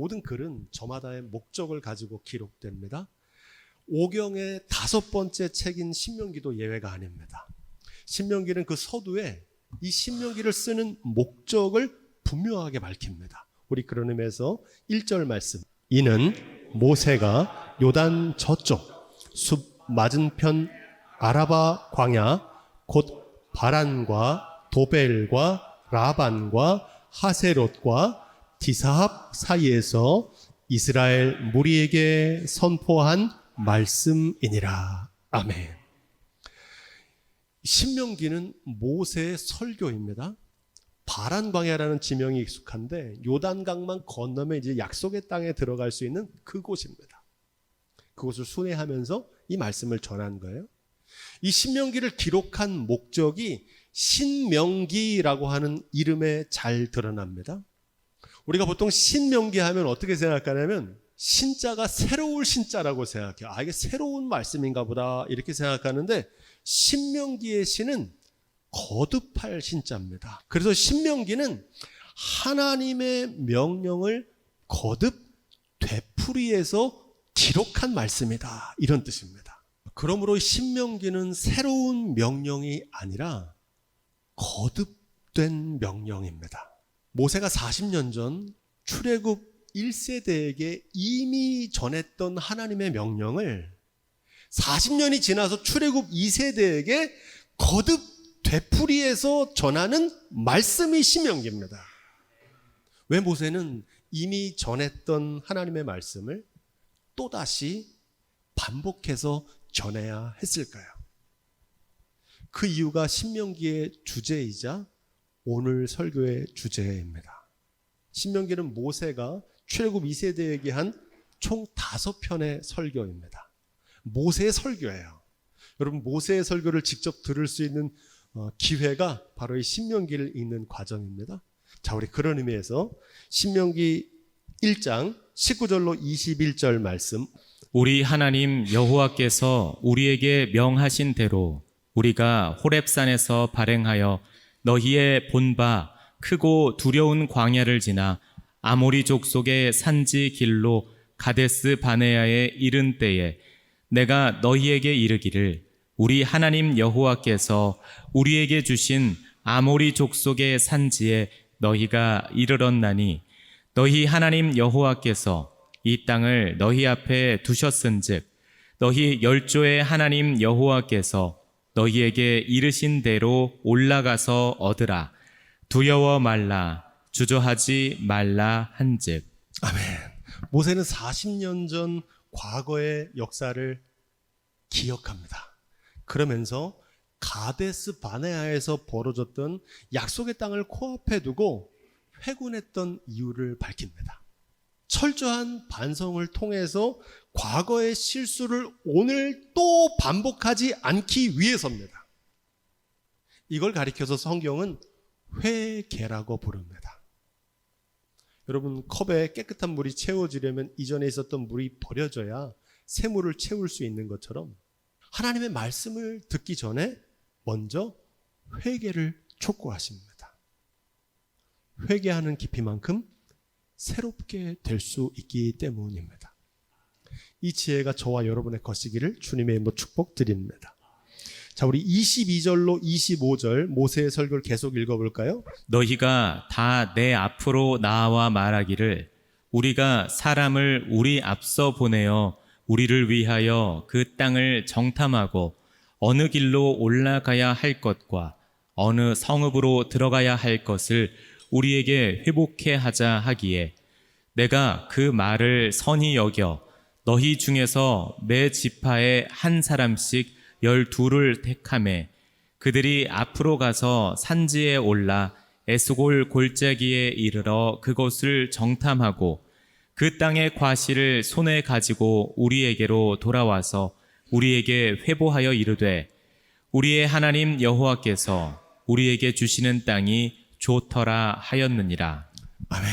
모든 글은 저마다의 목적을 가지고 기록됩니다. 오경의 5번째 책인 신명기도 예외가 아닙니다. 신명기는 그 서두에 이 신명기를 쓰는 목적을 분명하게 밝힙니다. 우리 그런 의미에서 1절 말씀, 이는 모세가 요단 저쪽 숲 맞은편 아라바 광야 곧 바란과 도벨과 라반과 하세롯과 디사합 사이에서 이스라엘 무리에게 선포한 말씀이니라. 아멘. 신명기는 모세의 설교입니다. 바란 광야라는 지명이 익숙한데 요단강만 건너면 이제 약속의 땅에 들어갈 수 있는 그곳입니다. 그곳을 순회하면서 이 말씀을 전한 거예요. 이 신명기를 기록한 목적이 신명기라고 하는 이름에 잘 드러납니다. 우리가 보통 신명기 하면 어떻게 생각하냐면 신자가 새로울 신자라고 생각해요. 이게 새로운 말씀인가 보다 이렇게 생각하는데 신명기의 신은 거듭할 신자입니다. 그래서 신명기는 하나님의 명령을 거듭 되풀이해서 기록한 말씀이다, 이런 뜻입니다. 그러므로 신명기는 새로운 명령이 아니라 거듭된 명령입니다. 모세가 40년 전 출애굽 1세대에게 이미 전했던 하나님의 명령을 40년이 지나서 출애굽 2세대에게 거듭 되풀이해서 전하는 말씀이 신명기입니다. 왜 모세는 이미 전했던 하나님의 말씀을 또다시 반복해서 전해야 했을까요? 그 이유가 신명기의 주제이자 오늘 설교의 주제입니다. 신명기는 모세가 출애굽 2세대에게 한 총 5편의 설교입니다. 모세의 설교예요. 여러분, 모세의 설교를 직접 들을 수 있는 기회가 바로 이 신명기를 읽는 과정입니다. 자, 우리 그런 의미에서 신명기 1장 19절로 21절 말씀, 우리 하나님 여호와께서 우리에게 명하신 대로 우리가 호렙산에서 발행하여 너희의 본바 크고 두려운 광야를 지나 아모리 족속의 산지 길로 가데스 바네아에 이른 때에 내가 너희에게 이르기를 우리 하나님 여호와께서 우리에게 주신 아모리 족속의 산지에 너희가 이르렀나니 너희 하나님 여호와께서 이 땅을 너희 앞에 두셨은즉 너희 열조의 하나님 여호와께서 너희에게 이르신 대로 올라가서 얻으라. 두려워 말라, 주저하지 말라 한즉. 아멘. 모세는 40년 전 과거의 역사를 기억합니다. 그러면서 가데스 바네아에서 벌어졌던 약속의 땅을 코앞에 두고 회군했던 이유를 밝힙니다. 철저한 반성을 통해서 과거의 실수를 오늘 또 반복하지 않기 위해서입니다. 이걸 가리켜서 성경은 회개라고 부릅니다. 여러분, 컵에 깨끗한 물이 채워지려면 이전에 있었던 물이 버려져야 새 물을 채울 수 있는 것처럼 하나님의 말씀을 듣기 전에 먼저 회개를 촉구하십니다. 회개하는 깊이만큼 새롭게 될 수 있기 때문입니다. 이 지혜가 저와 여러분의 것이기를 주님의 이름으로 축복드립니다. 자, 우리 22절로 25절 모세의 설교를 계속 읽어볼까요? 너희가 다 내 앞으로 나와 말하기를 우리가 사람을 우리 앞서 보내어 우리를 위하여 그 땅을 정탐하고 어느 길로 올라가야 할 것과 어느 성읍으로 들어가야 할 것을 우리에게 회복해 하자 하기에 내가 그 말을 선히 여겨 너희 중에서 매 지파에 한 사람씩 12를 택하매 그들이 앞으로 가서 산지에 올라 에스골 골짜기에 이르러 그곳을 정탐하고 그 땅의 과실을 손에 가지고 우리에게로 돌아와서 우리에게 회보하여 이르되 우리의 하나님 여호와께서 우리에게 주시는 땅이 좋더라 하였느니라. 아멘.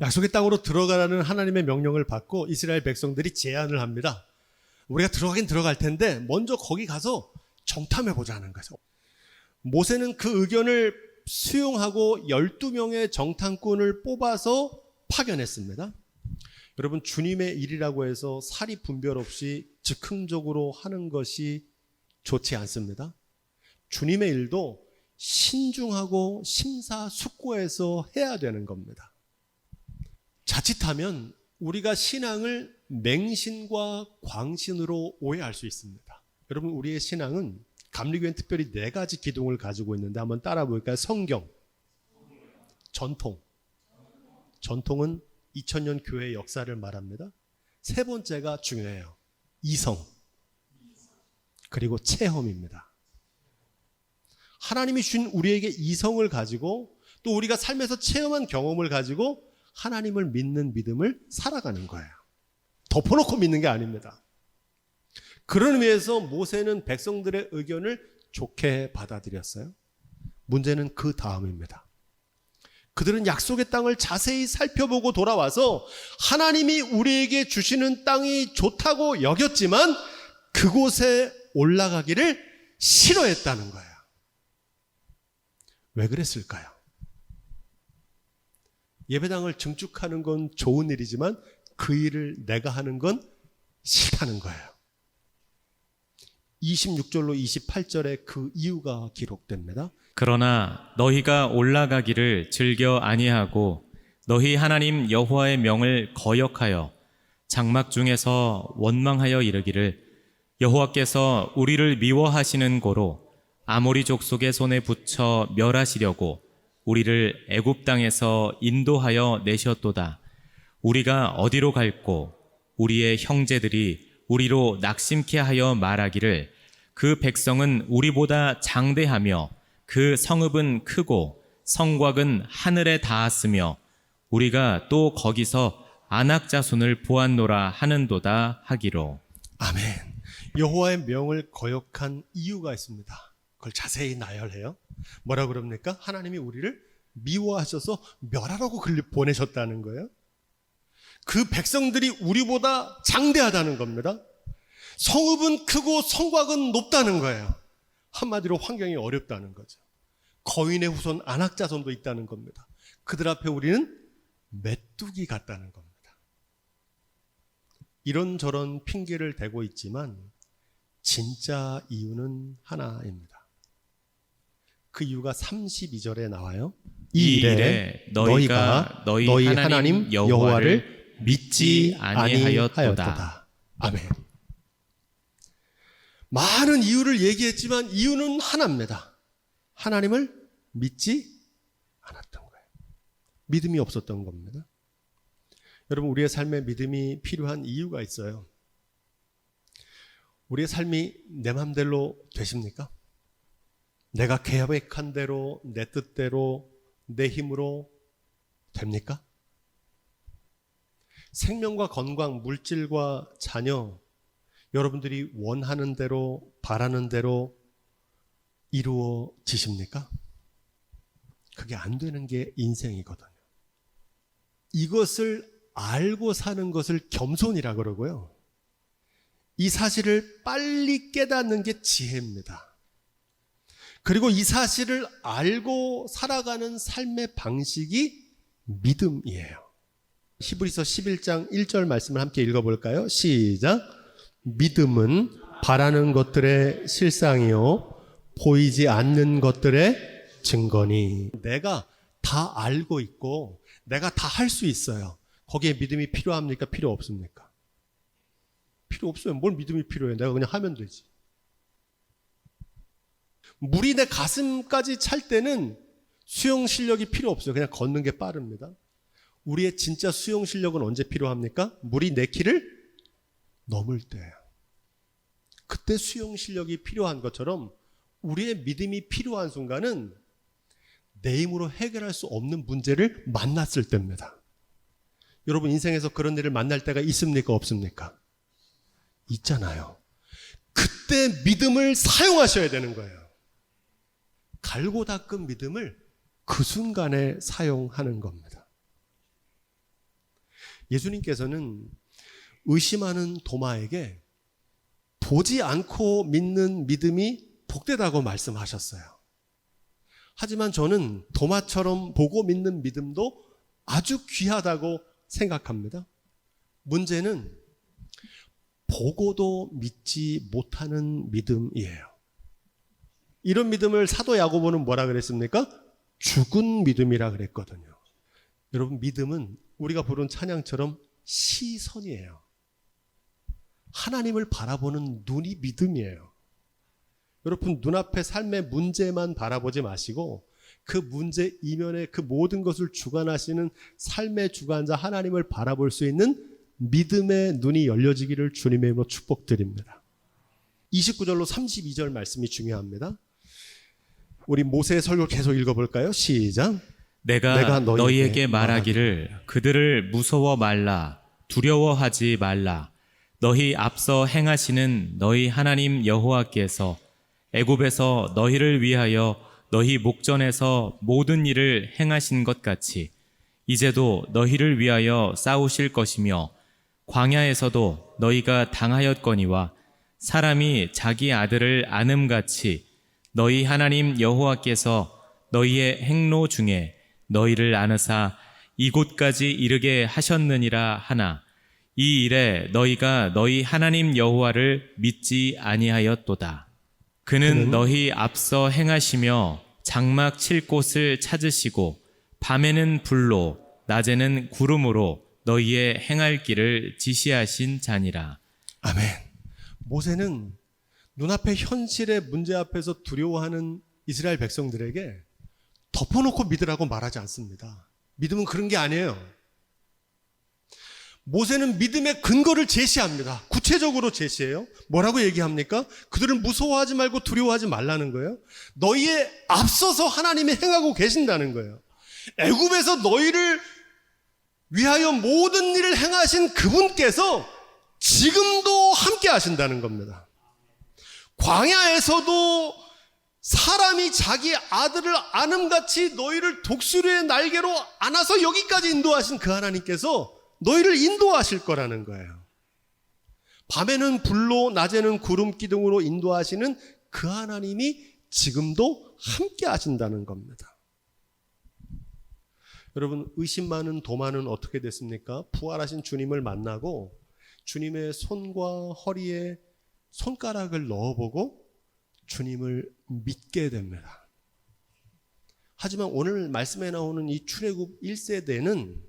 약속의 땅으로 들어가라는 하나님의 명령을 받고 이스라엘 백성들이 제안을 합니다. 우리가 들어가긴 들어갈 텐데 먼저 거기 가서 정탐해 보자는 거죠. 모세는 그 의견을 수용하고 12명의 정탐꾼을 뽑아서 파견했습니다. 여러분, 주님의 일이라고 해서 사리 분별 없이 즉흥적으로 하는 것이 좋지 않습니다. 주님의 일도 신중하고 심사숙고해서 해야 되는 겁니다. 자칫하면 우리가 신앙을 맹신과 광신으로 오해할 수 있습니다. 여러분, 우리의 신앙은 감리교회는 특별히 4가지 기둥을 가지고 있는데 한번 따라 볼까요? 성경, 전통. 전통은 2000년 교회의 역사를 말합니다. 3번째가 중요해요. 이성, 그리고 체험입니다. 하나님이 주신 우리에게 이성을 가지고 또 우리가 삶에서 체험한 경험을 가지고 하나님을 믿는 믿음을 살아가는 거예요. 덮어놓고 믿는 게 아닙니다. 그런 의미에서 모세는 백성들의 의견을 좋게 받아들였어요. 문제는 그 다음입니다. 그들은 약속의 땅을 자세히 살펴보고 돌아와서 하나님이 우리에게 주시는 땅이 좋다고 여겼지만 그곳에 올라가기를 싫어했다는 거예요. 왜 그랬을까요? 예배당을 증축하는 건 좋은 일이지만 그 일을 내가 하는 건 싫다는 거예요. 26절로 28절에 그 이유가 기록됩니다. 그러나 너희가 올라가기를 즐겨 아니하고 너희 하나님 여호와의 명을 거역하여 장막 중에서 원망하여 이르기를 여호와께서 우리를 미워하시는 고로 아모리 족속의 손에 붙여 멸하시려고 우리를 애굽 땅에서 인도하여 내셨도다. 우리가 어디로 갈고 우리의 형제들이 우리로 낙심케 하여 말하기를 그 백성은 우리보다 장대하며 그 성읍은 크고 성곽은 하늘에 닿았으며 우리가 또 거기서 아낙 자손을 보았노라 하는도다 하기로. 아멘. 여호와의 명을 거역한 이유가 있습니다. 그걸 자세히 나열해요. 뭐라 그럽니까? 하나님이 우리를 미워하셔서 멸하라고 보내셨다는 거예요. 그 백성들이 우리보다 장대하다는 겁니다. 성읍은 크고 성곽은 높다는 거예요. 한마디로 환경이 어렵다는 거죠. 거인의 후손 아낙 자손도 있다는 겁니다. 그들 앞에 우리는 메뚜기 같다는 겁니다. 이런저런 핑계를 대고 있지만 진짜 이유는 하나입니다. 그 이유가 32절에 나와요. 이 일에 너희가 너희 하나님 여호와를 믿지 아니하였도다. 아멘. 많은 이유를 얘기했지만 이유는 하나입니다. 하나님을 믿지 않았던 거예요. 믿음이 없었던 겁니다. 여러분, 우리의 삶에 믿음이 필요한 이유가 있어요. 우리의 삶이 내 맘대로 되십니까? 내가 계획한 대로, 내 뜻대로, 내 힘으로 됩니까? 생명과 건강, 물질과 자녀, 여러분들이 원하는 대로, 바라는 대로 이루어지십니까? 그게 안 되는 게 인생이거든요. 이것을 알고 사는 것을 겸손이라 그러고요. 이 사실을 빨리 깨닫는 게 지혜입니다. 그리고 이 사실을 알고 살아가는 삶의 방식이 믿음이에요. 히브리서 11장 1절 말씀을 함께 읽어볼까요? 시작. 믿음은 바라는 것들의 실상이요 보이지 않는 것들의 증거니. 내가 다 알고 있고 내가 다 할 수 있어요. 거기에 믿음이 필요합니까? 필요 없습니까? 필요 없어요. 뭘 믿음이 필요해? 내가 그냥 하면 되지. 물이 내 가슴까지 찰 때는 수영 실력이 필요 없어요. 그냥 걷는 게 빠릅니다. 우리의 진짜 수영 실력은 언제 필요합니까? 물이 내 키를 넘을 때예요. 그때 수영 실력이 필요한 것처럼 우리의 믿음이 필요한 순간은 내 힘으로 해결할 수 없는 문제를 만났을 때입니다. 여러분, 인생에서 그런 일을 만날 때가 있습니까? 없습니까? 있잖아요. 그때 믿음을 사용하셔야 되는 거예요. 갈고 닦은 믿음을 그 순간에 사용하는 겁니다. 예수님께서는 의심하는 도마에게 보지 않고 믿는 믿음이 복되다고 말씀하셨어요. 하지만 저는 도마처럼 보고 믿는 믿음도 아주 귀하다고 생각합니다. 문제는 보고도 믿지 못하는 믿음이에요. 이런 믿음을 사도 야고보는 뭐라 그랬습니까? 죽은 믿음이라 그랬거든요. 여러분, 믿음은 우리가 부른 찬양처럼 시선이에요. 하나님을 바라보는 눈이 믿음이에요. 여러분, 눈앞의 삶의 문제만 바라보지 마시고 그 문제 이면에 그 모든 것을 주관하시는 삶의 주관자 하나님을 바라볼 수 있는 믿음의 눈이 열려지기를 주님의 이름으로 축복드립니다. 29절로 32절 말씀이 중요합니다. 우리 모세의 설교 계속 읽어볼까요? 시작. 내가 너희에게 말하기를 그들을 무서워 말라, 두려워하지 말라. 너희 앞서 행하시는 너희 하나님 여호와께서 애굽에서 너희를 위하여 너희 목전에서 모든 일을 행하신 것 같이 이제도 너희를 위하여 싸우실 것이며 광야에서도 너희가 당하였거니와 사람이 자기 아들을 안음같이 너희 하나님 여호와께서 너희의 행로 중에 너희를 안으사 이곳까지 이르게 하셨느니라 하나 이 일에 너희가 너희 하나님 여호와를 믿지 아니하였도다. 그는 너희 앞서 행하시며 장막 칠 곳을 찾으시고 밤에는 불로 낮에는 구름으로 너희의 행할 길을 지시하신 자니라. 아멘. 모세는 눈앞의 현실의 문제 앞에서 두려워하는 이스라엘 백성들에게 덮어놓고 믿으라고 말하지 않습니다. 믿음은 그런 게 아니에요. 모세는 믿음의 근거를 제시합니다. 구체적으로 제시해요. 뭐라고 얘기합니까? 그들을 무서워하지 말고 두려워하지 말라는 거예요. 너희에 앞서서 하나님이 행하고 계신다는 거예요. 애굽에서 너희를 위하여 모든 일을 행하신 그분께서 지금도 함께 하신다는 겁니다. 광야에서도 사람이 자기 아들을 안음같이 너희를 독수리의 날개로 안아서 여기까지 인도하신 그 하나님께서 너희를 인도하실 거라는 거예요. 밤에는 불로 낮에는 구름 기둥으로 인도하시는 그 하나님이 지금도 함께 하신다는 겁니다. 여러분, 의심 많은 도마는 어떻게 됐습니까? 부활하신 주님을 만나고 주님의 손과 허리에 손가락을 넣어보고 주님을 믿게 됩니다. 하지만 오늘 말씀에 나오는 이 출애굽 1세대는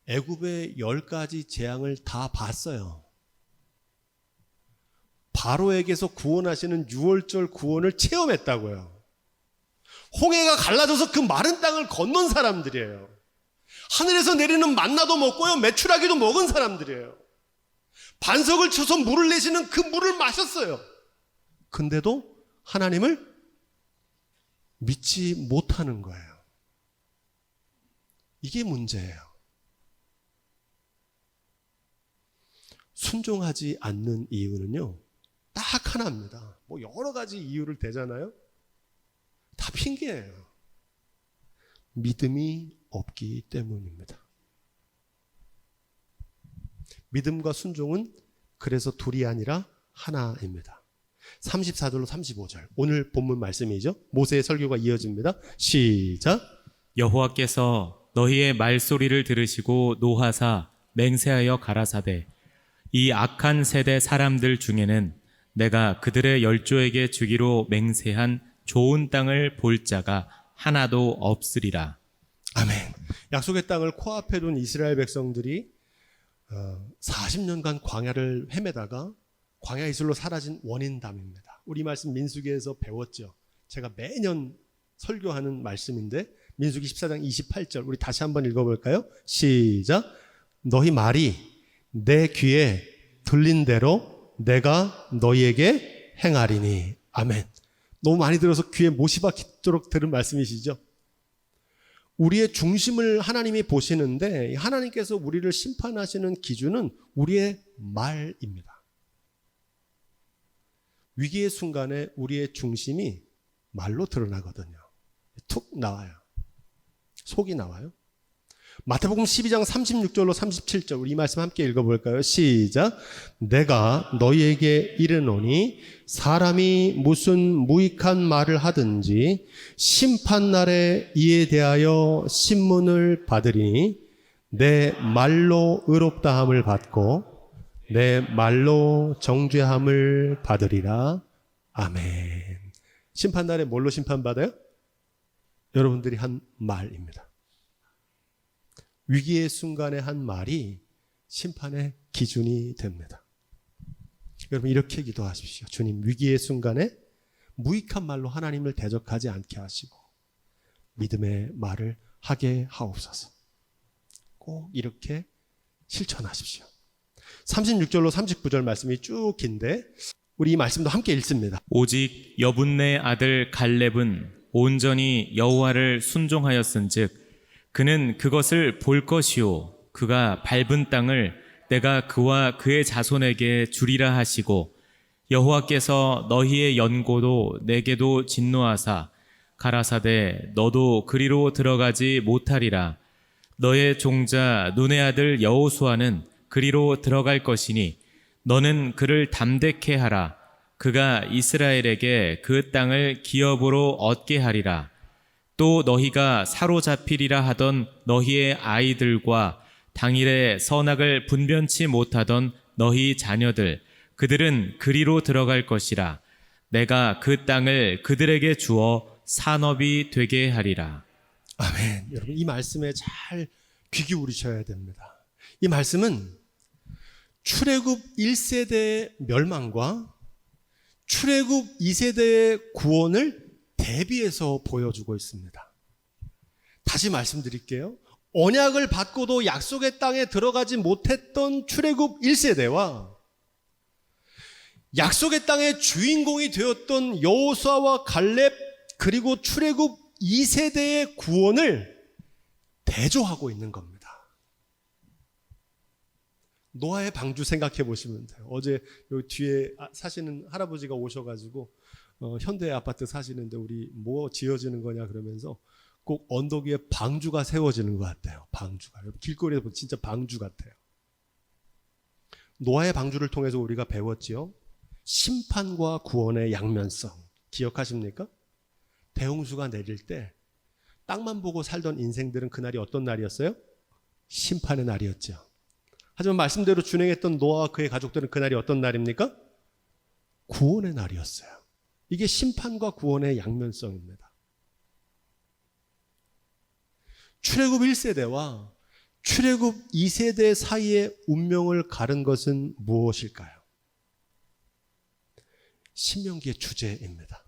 애굽의 10가지 재앙을 다 봤어요. 바로에게서 구원하시는 6월절 구원을 체험했다고요. 홍해가 갈라져서 그 마른 땅을 건넌 사람들이에요. 하늘에서 내리는 만나도 먹고요, 메추라기도 먹은 사람들이에요. 반석을 쳐서 물을 내시는 그 물을 마셨어요. 근데도 하나님을 믿지 못하는 거예요. 이게 문제예요. 순종하지 않는 이유는요, 딱 하나입니다. 뭐 여러 가지 이유를 대잖아요. 다 핑계예요. 믿음이 없기 때문입니다. 믿음과 순종은 그래서 둘이 아니라 하나입니다. 34절로 35절, 오늘 본문 말씀이죠. 모세의 설교가 이어집니다. 시작. 여호와께서 너희의 말소리를 들으시고 노하사 맹세하여 가라사대 이 악한 세대 사람들 중에는 내가 그들의 열조에게 주기로 맹세한 좋은 땅을 볼 자가 하나도 없으리라. 아멘. 약속의 땅을 코앞에 둔 이스라엘 백성들이 40년간 광야를 헤매다가 광야 이슬로 사라진 원인담입니다. 우리 말씀 민수기에서 배웠죠. 제가 매년 설교하는 말씀인데 민수기 14장 28절 우리 다시 한번 읽어볼까요? 시작. 너희 말이 내 귀에 들린 대로 내가 너희에게 행하리니. 아멘. 너무 많이 들어서 귀에 못이 박히도록 들은 말씀이시죠? 우리의 중심을 하나님이 보시는데 하나님께서 우리를 심판하시는 기준은 우리의 말입니다. 위기의 순간에 우리의 중심이 말로 드러나거든요. 툭 나와요. 속이 나와요. 마태복음 12장 36절로 37절 우리 이 말씀 함께 읽어볼까요? 시작. 내가 너희에게 이르노니 사람이 무슨 무익한 말을 하든지 심판날에 이에 대하여 신문을 받으리니 내 말로 의롭다함을 받고 내 말로 정죄함을 받으리라. 아멘. 심판날에 뭘로 심판받아요? 여러분들이 한 말입니다. 위기의 순간에 한 말이 심판의 기준이 됩니다. 여러분 이렇게 기도하십시오. 주님, 위기의 순간에 무익한 말로 하나님을 대적하지 않게 하시고 믿음의 말을 하게 하옵소서. 꼭 이렇게 실천하십시오. 36절로 39절 말씀이 쭉 긴데 우리 이 말씀도 함께 읽습니다. 오직 여분네 아들 갈렙은 온전히 여호와를 순종하였은즉 그는 그것을 볼 것이요 그가 밟은 땅을 내가 그와 그의 자손에게 주리라 하시고 여호와께서 너희의 연고도 내게도 진노하사 가라사대 너도 그리로 들어가지 못하리라. 너의 종자 눈의 아들 여호수아는 그리로 들어갈 것이니 너는 그를 담대케 하라. 그가 이스라엘에게 그 땅을 기업으로 얻게 하리라. 또 너희가 사로잡히리라 하던 너희의 아이들과 당일에 선악을 분변치 못하던 너희 자녀들 그들은 그리로 들어갈 것이라. 내가 그 땅을 그들에게 주어 산업이 되게 하리라. 아멘. 여러분 이 말씀에 잘 귀 기울이셔야 됩니다. 이 말씀은 출애굽 1세대의 멸망과 출애굽 2세대의 구원을 대비해서 보여주고 있습니다. 다시 말씀드릴게요. 언약을 받고도 약속의 땅에 들어가지 못했던 출애굽 1세대와 약속의 땅의 주인공이 되었던 여호수아와 갈렙 그리고 출애굽 2세대의 구원을 대조하고 있는 겁니다. 노아의 방주 생각해 보시면 돼요. 어제 여기 뒤에 사시는 할아버지가 오셔가지고 현대 아파트 사시는데 우리 뭐 지어지는 거냐 그러면서 꼭 언덕 위에 방주가 세워지는 것 같아요. 방주가. 길거리에서 보면 진짜 방주 같아요. 노아의 방주를 통해서 우리가 배웠지요. 심판과 구원의 양면성. 기억하십니까? 대홍수가 내릴 때 땅만 보고 살던 인생들은 그날이 어떤 날이었어요? 심판의 날이었죠. 하지만 말씀대로 준행했던 노아와 그의 가족들은 그날이 어떤 날입니까? 구원의 날이었어요. 이게 심판과 구원의 양면성입니다. 출애굽 1세대와 출애굽 2세대 사이의 운명을 가른 것은 무엇일까요? 신명기의 주제입니다.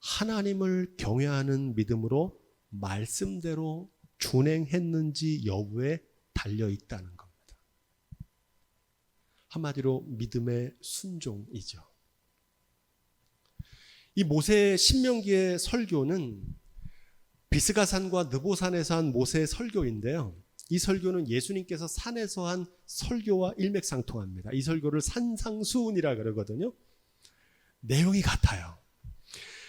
하나님을 경외하는 믿음으로 말씀대로 준행했는지 여부에 달려 있다는 겁니다. 한마디로 믿음의 순종이죠. 이 모세의 신명기의 설교는 비스가산과 느보산에서 한 모세의 설교인데요. 이 설교는 예수님께서 산에서 한 설교와 일맥상통합니다. 이 설교를 산상수훈이라 그러거든요. 내용이 같아요.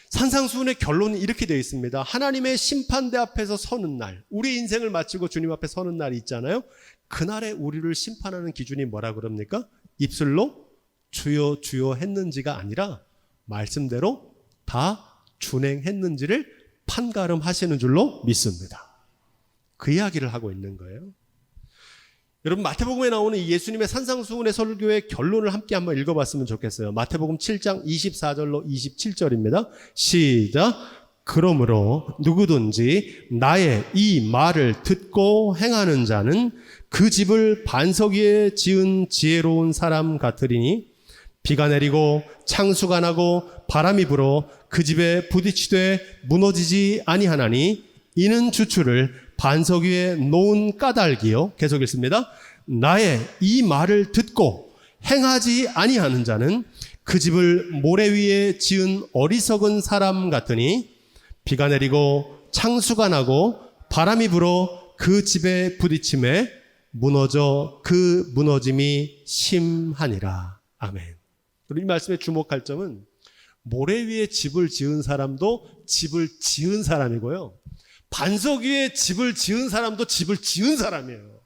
산상수훈의 결론은 이렇게 되어 있습니다. 하나님의 심판대 앞에서 서는 날, 우리 인생을 마치고 주님 앞에 서는 날이 있잖아요. 그날에 우리를 심판하는 기준이 뭐라 그럽니까? 입술로 주여 주여 했는지가 아니라 말씀대로 다 준행했는지를 판가름하시는 줄로 믿습니다. 그 이야기를 하고 있는 거예요. 여러분 마태복음에 나오는 이 예수님의 산상수훈의 설교의 결론을 함께 한번 읽어봤으면 좋겠어요. 마태복음 7장 24절로 27절입니다. 시작. 그러므로 누구든지 나의 이 말을 듣고 행하는 자는 그 집을 반석 위에 지은 지혜로운 사람 같으리니 비가 내리고 창수가 나고 바람이 불어 그 집에 부딪히되 무너지지 아니하나니 이는 주추를 반석 위에 놓은 까닭이요. 계속 읽습니다. 나의 이 말을 듣고 행하지 아니하는 자는 그 집을 모래 위에 지은 어리석은 사람 같으니 비가 내리고 창수가 나고 바람이 불어 그 집에 부딪힘에 무너져 그 무너짐이 심하니라. 아멘. 이 말씀에 주목할 점은 모래 위에 집을 지은 사람도 집을 지은 사람이고요. 반석 위에 집을 지은 사람도 집을 지은 사람이에요.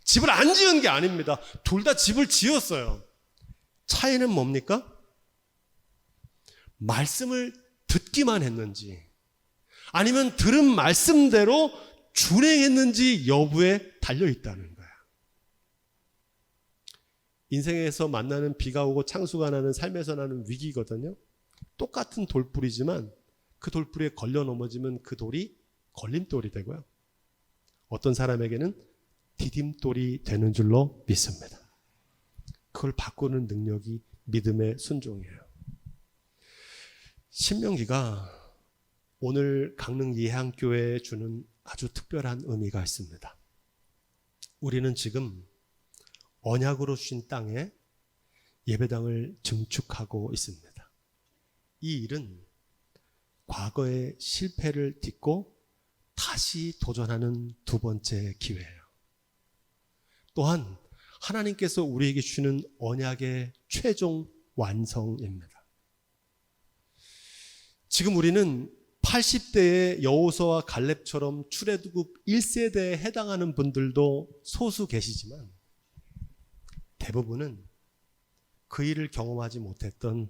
집을 안 지은 게 아닙니다. 둘 다 집을 지었어요. 차이는 뭡니까? 말씀을 듣기만 했는지 아니면 들은 말씀대로 준행했는지 여부에 달려 있다는 거야. 인생에서 만나는 비가 오고 창수가 나는 삶에서 나는 위기거든요. 똑같은 돌뿌리지만 그 돌뿌리에 걸려 넘어지면 그 돌이 걸림돌이 되고요. 어떤 사람에게는 디딤돌이 되는 줄로 믿습니다. 그걸 바꾸는 능력이 믿음의 순종이에요. 신명기가 오늘 강릉 예향교회에 주는 아주 특별한 의미가 있습니다. 우리는 지금 언약으로 주신 땅에 예배당을 증축하고 있습니다. 이 일은 과거의 실패를 딛고 다시 도전하는 두 번째 기회예요. 또한 하나님께서 우리에게 주는 언약의 최종 완성입니다. 지금 우리는 80대의 여호수아와 갈렙처럼 출애굽 1세대에 해당하는 분들도 소수 계시지만 대부분은 그 일을 경험하지 못했던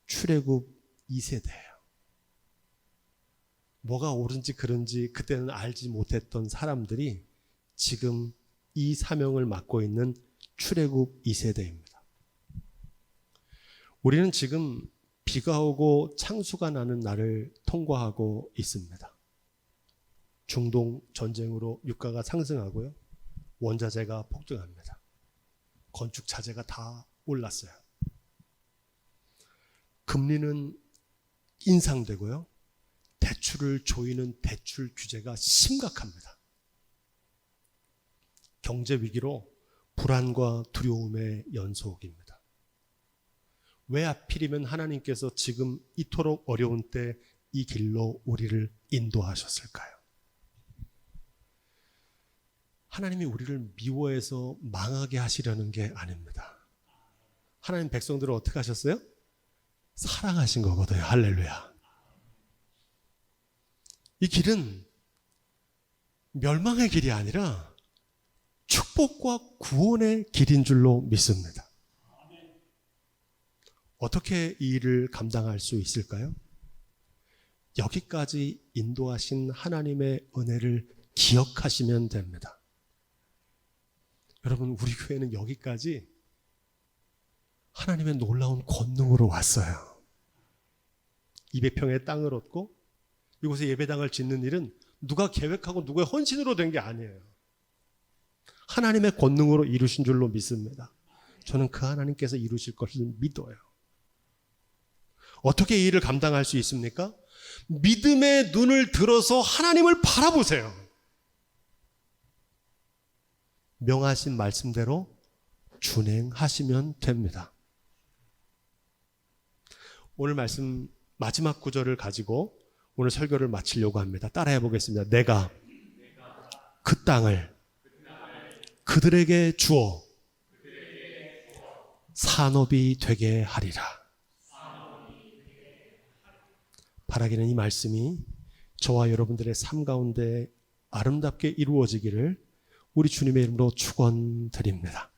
출애굽 2세대예요. 뭐가 옳은지 그른지 그때는 알지 못했던 사람들이 지금 이 사명을 맡고 있는 출애굽 2세대입니다. 우리는 지금 비가 오고 창수가 나는 날을 통과하고 있습니다. 중동 전쟁으로 유가가 상승하고요. 원자재가 폭등합니다. 건축 자재가 다 올랐어요. 금리는 인상되고요. 대출을 조이는 대출 규제가 심각합니다. 경제 위기로 불안과 두려움의 연속입니다. 왜 하필이면 하나님께서 지금 이토록 어려운 때 이 길로 우리를 인도하셨을까요? 하나님이 우리를 미워해서 망하게 하시려는 게 아닙니다. 하나님 백성들을 어떻게 하셨어요? 사랑하신 거거든요. 할렐루야. 이 길은 멸망의 길이 아니라 축복과 구원의 길인 줄로 믿습니다. 어떻게 이 일을 감당할 수 있을까요? 여기까지 인도하신 하나님의 은혜를 기억하시면 됩니다. 여러분, 우리 교회는 여기까지 하나님의 놀라운 권능으로 왔어요. 200평의 땅을 얻고 이곳에 예배당을 짓는 일은 누가 계획하고 누구의 헌신으로 된 게 아니에요. 하나님의 권능으로 이루신 줄로 믿습니다. 저는 그 하나님께서 이루실 것을 믿어요. 어떻게 이 일을 감당할 수 있습니까? 믿음의 눈을 들어서 하나님을 바라보세요. 명하신 말씀대로 준행하시면 됩니다. 오늘 말씀 마지막 구절을 가지고 오늘 설교를 마치려고 합니다. 따라해 보겠습니다. 내가 그 땅을 그들에게 주어 산업이 되게 하리라. 바라기는 이 말씀이 저와 여러분들의 삶 가운데 아름답게 이루어지기를 우리 주님의 이름으로 축원드립니다.